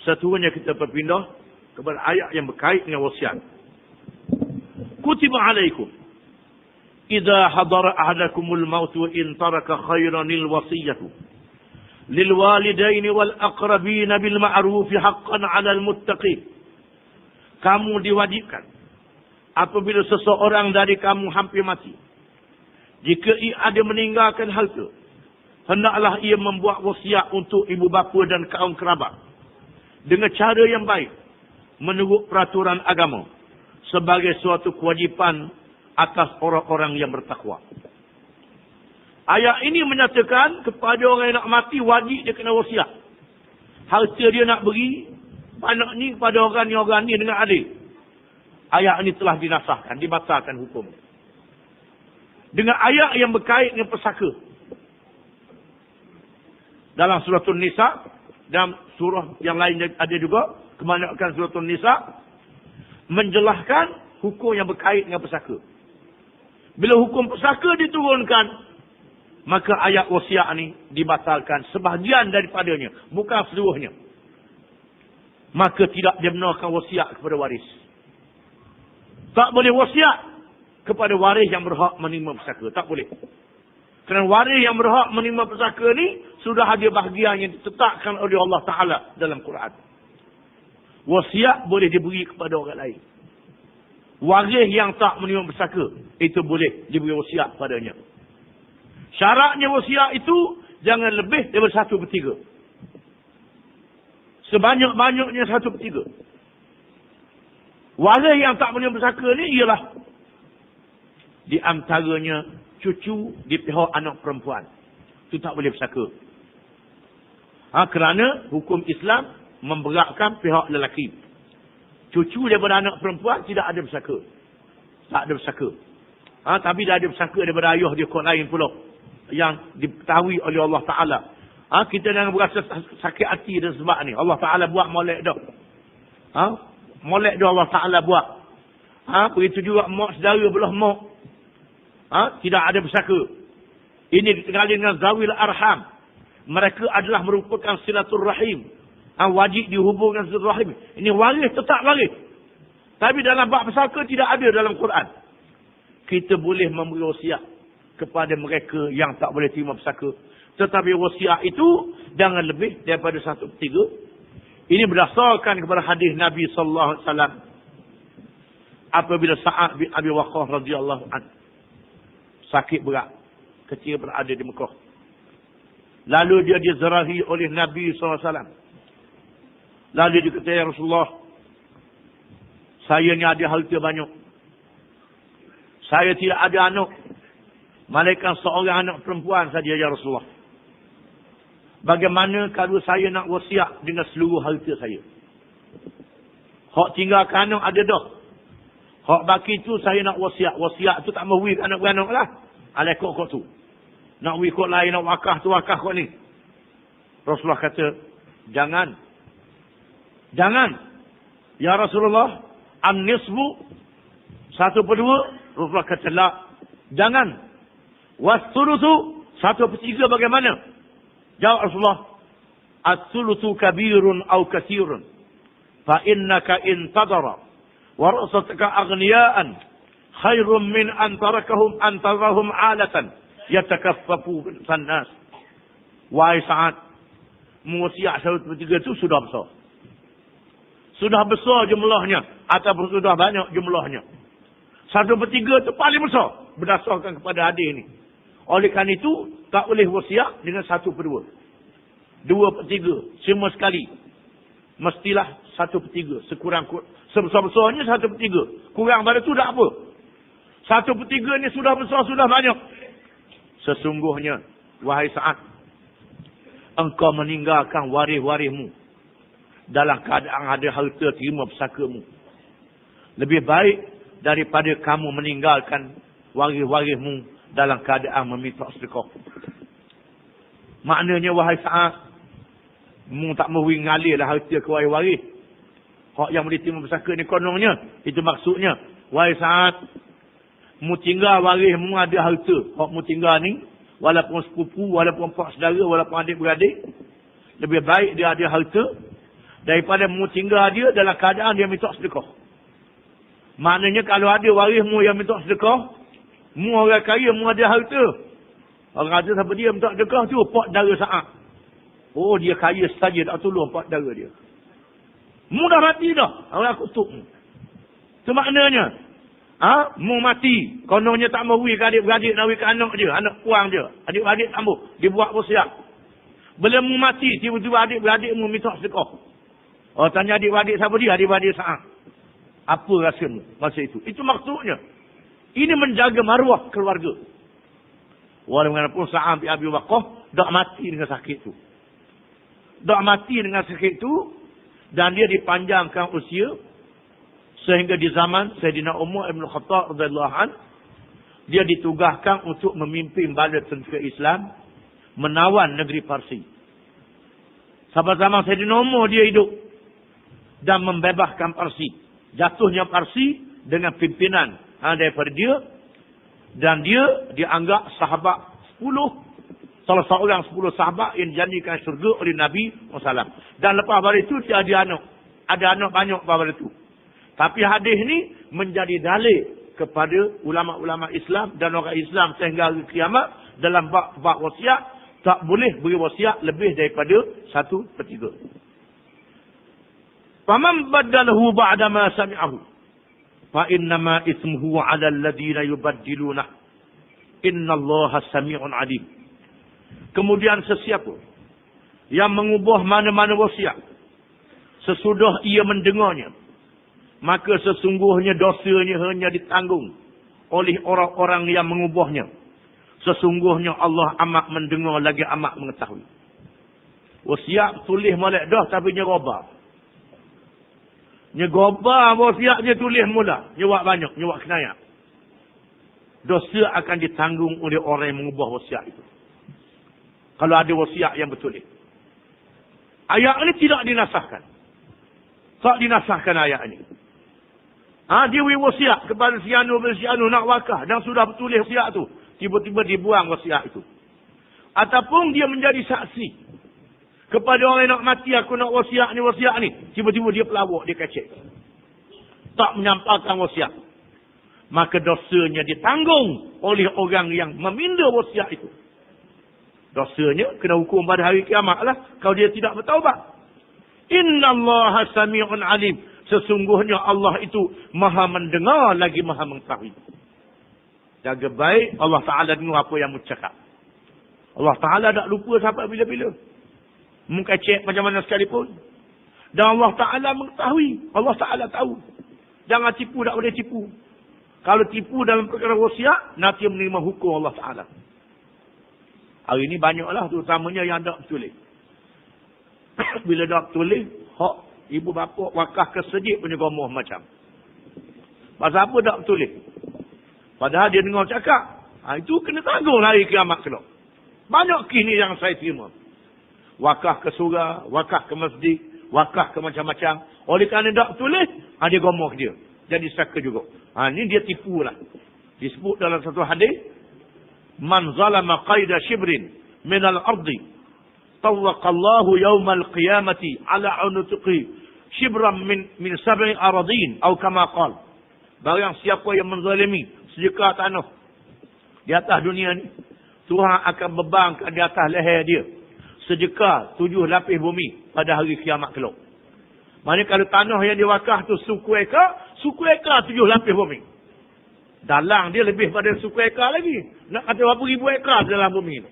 Seterusnya kita berpindah kepada ayat yang berkait dengan wasiat. Kutiba alaikum idza hadara ahadakumul maut wa in taraka khairanil wasiyatu lil walidaini wal aqrabin bil ma'ruf haqqan 'alal muttaqin. Kamu diwajibkan apabila seseorang dari kamu hampir mati, jika ia ada meninggalkan harta, hendaklah ia membuat wasiat untuk ibu bapa dan kaum kerabat dengan cara yang baik menurut peraturan agama sebagai suatu kewajipan atas orang-orang yang bertakwa. Ayat ini menyatakan kepada orang yang nak mati wajib dia kena wasiat. Harta dia nak beri anak ni kepada orang ni dengan adil. Ayat ini telah dinasahkan, dibatalkan hukum. Dengan ayat yang berkait dengan pesaka. Dalam surah An-Nisa dan surah yang lain ada juga, kebanyakan surah An-Nisa menjelaskan hukum yang berkait dengan pesaka. Bila hukum pesaka diturunkan, maka ayat wasiat ni dibatalkan sebahagian daripadanya, bukan seluruhnya. Maka tidak dibenarkan wasiat kepada waris. Tak boleh wasiat kepada waris yang berhak menerima pesaka. Tak boleh. Kerana waris yang berhak menerima pesaka ni sudah ada bahagian yang ditetapkan oleh Allah Ta'ala dalam Quran. Wasiat boleh diberi kepada orang lain. Waris yang tak menerima pesaka, itu boleh diberi wasiat padanya. Syaratnya wasiat itu jangan lebih daripada 1/3. Sebanyak-banyaknya 1/3. Waris yang tak menerima pesaka ni ialah di antaranya cucu di pihak anak perempuan. Itu tak boleh pesaka. Kerana hukum Islam memberatkan pihak lelaki. Cucu daripada anak perempuan tidak ada pesaka. Tak ada pesaka. Tapi dah ada pesaka daripada ayah dia kot lain pula, yang diketahui oleh Allah Ta'ala. Kita jangan berasa sakit hati dan sebab ni. Allah Ta'ala buat molek dah. Molek dah Allah Ta'ala buat. Begitu juga mak saudara belah mak. Tidak ada pesaka. Ini dikenali dengan zawil arham. Mereka adalah merupakan silaturrahim. Wajib dihubungkan silaturrahim. Ini waris, tetap waris. Tapi dalam bab pesaka tidak ada dalam Quran. Kita boleh memberi wasiat kepada mereka yang tak boleh terima pesaka. Tetapi wasiat itu jangan lebih daripada 1/3. Ini berdasarkan kepada hadis Nabi sallallahu alaihi wasallam apabila Sa'ad bin Abi Waqqas radhiyallahu anhu sakit berat ketika berada di Mekah. Lalu dia dizarahi oleh Nabi sallallahu alaihi wasallam. Lalu dia kata, ya Rasulullah, saya ni ada harta banyak. Saya tidak ada anak. Malaikat seorang anak perempuan saja, ya Rasulullah. Bagaimana kalau saya nak wasiat dengan seluruh harta saya? Hak tinggalkan anak ada dah. Hak baki tu saya nak wasiat. Wasiat tu tak mahu wik anak-anak lah. Alaikot kot tu. Nak wik kot lain, nak wakah tu wakah kot ni. Rasulullah kata, jangan. Jangan. Ya Rasulullah, an-nisbu 1/2. Rasulullah kata, la. Jangan. Was-thuluthu 1/3 bagaimana? Jawab Rasulullah, as-thuluthu kabirun au kathirun. Fa innaka in tadara warasataka aghniyaan khairun min an tarahum alatan yatakaffafu sannas. Wahai Sa'ad, wasiat 1/3 itu sudah besar. Sudah besar jumlahnya ataupun sudah banyak jumlahnya. 1/3 itu paling besar berdasarkan kepada hadis ini. Oleh kerana itu tak boleh wasiat dengan 1/2. 2/3 semua sekali. Mestilah 1/3 sebesar-besarnya 1/3. Kurang pada tu tak apa. 1/3 ni sudah besar, sudah banyak. Sesungguhnya wahai Sa'ad, engkau meninggalkan waris-warismu dalam keadaan ada harta terima pesakamu. Lebih baik daripada kamu meninggalkan waris-warismu dalam keadaan meminta sedekah. Maknanya wahai Sa'ad, mu tak mahu ngalir lah harta ke waris-waris. Hak yang boleh terima pesaka ni kononnya. Itu maksudnya. Wahai Sa'ad, mu tinggal warismu ada harta. Hak mu tinggal ni, walaupun sepupu, walaupun pak saudara, walaupun adik-beradik, lebih baik dia ada harta daripada mu tinggal dia dalam keadaan dia minta sedekah. Maknanya kalau ada waris mu yang minta sedekah, mu orang kaya, mu ada harta. Orang kata siapa dia minta sedekah tu, pak dara saat. Oh, dia kaya saja tak tolong pak dara dia. Mu dah mati dah. Orang kutuk mu. Itu maknanya. Mu mati. Kononnya tak mahu ke adik-beradik, nak ke anak dia, anak puang dia. Adik-beradik tak mahu. Dia buat wasiat. Bila mu mati, tiba-tiba adik-beradik mu minta sedekah. Oh, tanya adik-beradik siapa dia? Adik-beradik saat. Apa rasamu masa itu? Itu maksudnya. Ini menjaga maruah keluarga. Walaupun Sa'ad bin Abi Waqqas tak mati dengan sakit itu. Tak mati dengan sakit itu. Dan dia dipanjangkan usia. Sehingga di zaman Sayyidina Umar Ibn Khattab radhiyallahu anhu, dia ditugaskan untuk memimpin bala tentera Islam menawan negeri Parsi. Sampai zaman Sayyidina Umar dia hidup dan membebaskan Parsi. Jatuhnya Parsi dengan pimpinan daripada dia, dan dia dianggap sahabat 10, salah seorang 10 sahabat yang dijadikan syurga oleh Nabi SAW. Dan lepas pada itu dia ada anak banyak pada itu. Tapi hadis ni menjadi dalil kepada ulama-ulama Islam dan orang Islam sehingga hari kiamat dalam bab wasiat, tak boleh beri wasiat lebih daripada 1/3. Faman badalahu ba'da ma sami'ahu fa innama ismuhu 'ala alladhina yubaddiluna innallaha sami'un 'alim. Kemudian sesiapa yang mengubah mana-mana wasiat sesudah ia mendengarnya, maka sesungguhnya dosanya hanya ditanggung oleh orang-orang yang mengubahnya. Sesungguhnya Allah amat mendengar lagi amat mengetahui. Wasiat tulis molek dah tapi nyerobah. Nyegobah wasiat dia tulis mula. Nyewak banyak, nyewak kenayat. Dosa akan ditanggung oleh orang yang mengubah wasiat itu. Kalau ada wasiat yang bertulis. Ayat ini tidak dinasahkan. Tak dinasahkan ayat ini. Dia beri wasiat kepada si anu nak wakaf dan sudah bertulis wasiat tu. Tiba-tiba dibuang wasiat itu. Ataupun dia menjadi saksi. Kepada orang yang nak mati, aku nak wasiat ni. Tiba-tiba dia pelawak, dia kecek. Tak menyampaikan wasiat. Maka dosanya ditanggung oleh orang yang meminda wasiat itu. Dosanya kena hukum pada hari kiamat lah. Kalau dia tidak bertaubat. Innallaha sami'un alim. Sesungguhnya Allah itu maha mendengar lagi maha mengetahui. Jaga baik, Allah Ta'ala dengar apa yang bercakap. Allah Ta'ala tak lupa sampai bila-bila. Mungkin cek macam mana sekalipun. Dan Allah Ta'ala mengetahui. Allah Ta'ala tahu. Jangan tipu, tak boleh tipu. Kalau tipu dalam perkara wasiat, nanti menerima hukum Allah Ta'ala. Hari ini banyaklah, terutamanya yang tak bertulis. Bila tak bertulis, hak ibu bapa wakaf kesedip punya gomoh macam. Pasal apa tak bertulis? Padahal dia dengar cakap. Itu kena tanggung hari kiamat kelak. Banyak kini yang saya terima. Wakaf ke surah, wakaf ke masjid, wakaf ke macam-macam. Oleh kerana tak tulis, dia gomoh dia. Jadi saka juga. Ini dia tipu lah. Disebut dalam satu hadis, man zalama qaida shibrin minal ardi, tawaqallahu yawmal qiyamati ala unutuqi shibran min sab'i aradin, atau kama qal. Barang siapa yang menzalimi sejekal tanah di atas dunia ni, Tuhan akan bebankan di atas leher dia sejekal 7 lapis bumi pada hari kiamat kelak. Maksudnya kalau tanah yang diwakaf tu suku ekar 7 lapis bumi. Dalang dia lebih pada suku ekar lagi. Nak kata berapa ribu ekar dalam bumi ni.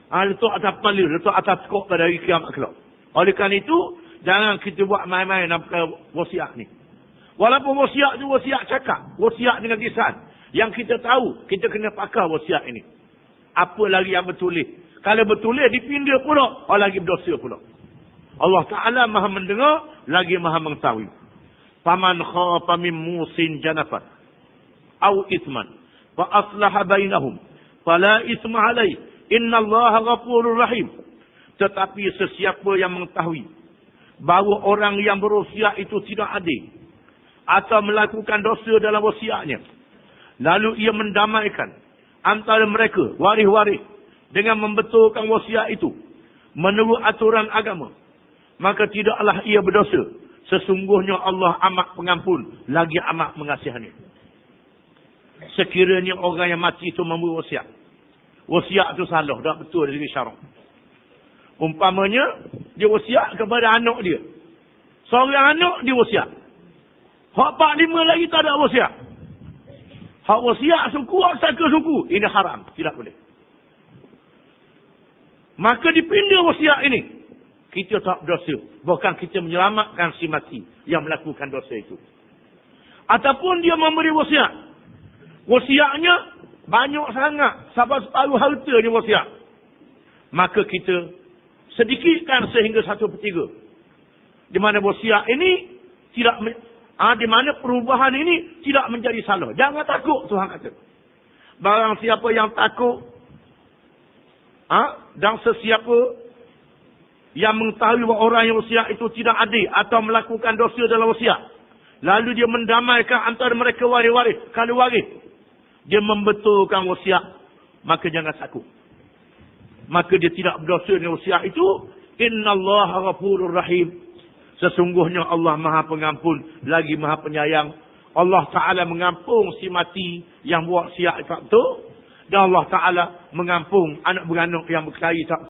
Letak atas kepala, letak atas skop pada hari kiamat kelak. Oleh kerana itu, jangan kita buat main-main dalam perkara wasiat ni. Walaupun wasiat tu wasiat cakap, wasiat dengan lisan. Yang kita tahu, kita kena pakai wasiat ini. Apa lagi yang bertulis? Kalau bertulis dipindah pula, lagi berdosa pula. Allah Ta'ala maha mendengar, lagi maha mengetahui. Faman khafa min musin janafat au ithman fa aslaha bainahum fala ithma alaih innallaha ghafurur rahim. Tetapi sesiapa yang mengetahui bahawa orang yang berwasiat itu tidak adil atau melakukan dosa dalam wasiatnya, lalu ia mendamaikan antara mereka waris-waris dengan membetulkan wasiat itu menurut aturan agama, maka tidaklah ia berdosa. Sesungguhnya Allah amat pengampun, lagi amat mengasihani. Sekiranya orang yang mati itu memberi wasiat. Wasiat itu salah, tak betul dari segi syarak. Umpamanya, dia wasiat kepada anak dia. Seorang anak dia wasiat. Hak 4-5 lagi tak ada wasiat. Hak wasiat suku, hak saka suku. Ini haram, tidak boleh. Maka dipindah wasiat ini. Kita tak berdosa. Bahkan kita menyelamatkan si mati yang melakukan dosa itu. Ataupun dia memberi wasiat. Wasiatnya banyak sangat. Sampai separuh harta dia wasiat. Maka kita sedikitkan sehingga 1/3. Di mana wasiat ini tidak, di mana perubahan ini tidak menjadi salah. Jangan takut, Tuhan kata. Barang siapa yang takut, dan sesiapa yang mengetahui bahawa orang yang wasiat itu tidak adil atau melakukan dosa dalam wasiat, lalu dia mendamaikan antara mereka waris-waris, kalau waris, dia membetulkan wasiat, maka jangan takut. Maka dia tidak berdosa dengan wasiat itu. Innallaha ghafurur rahim. Sesungguhnya Allah Maha Pengampun, lagi Maha Penyayang. Allah Ta'ala mengampung si mati yang buat wasiat itu, dan Allah Ta'ala mengampung anak beranak yang berkelahi tak